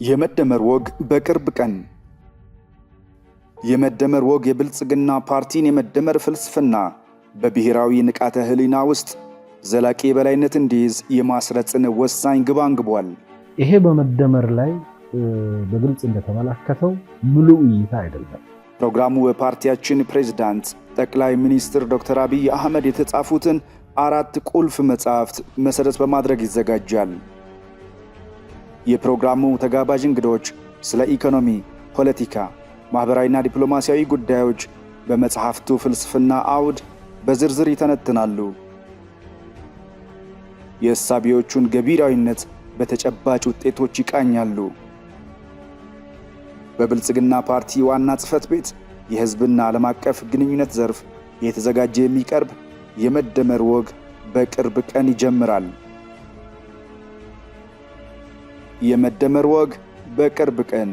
የመደመር ወግ በቅርብ ቀን የመደመር ወግ የብልጽግና ፓርቲን የመደመር ፍልስፍና በብሔራዊ ንቃተ ህሊና ውስጥ ዘላቂ የበላይነት እንዲይዝ የማስረጽን ወሳኝ ግብ አንግቧል። ይሄ በመደመር ላይ በግልጽ እንደተመለከተው ሙሉ እይታ አይደለም። ፕሮግራሙ በፓርቲያችን ፕሬዝዳንት ጠቅላይ ሚኒስትር ዶክተር አብይ አህመድ የተጻፉትን 4 ቁልፍ መጻሕፍት መሰረት በማድረግ ይዘጋጃል። የፕሮግራሙ ተጋባዥ እንግዶች ስለ ኢኮኖሚ፣ ፖለቲካ፣ ማህበራዊና ዲፕሎማሲያዊ ጉዳዮች በመጽሐፍቱ ፍልስፍና አውድ በዝርዝር ይተነትናሉ። የእሳቤዎቹን ገቢራዊነት በተጨባጭ ውጤቶች ይቃኛሉ። በብልጽግና ፓርቲ ዋና ጽሕፈት ቤት የሕዝብና ዓለም አቀፍ ግንኙነት ዘርፍ የተዘጋጀ የሚቀርብ የመደመር ወግ በቅርብ ቀን ይጀምራል። የመደመር ወግ በቅርብ ቀን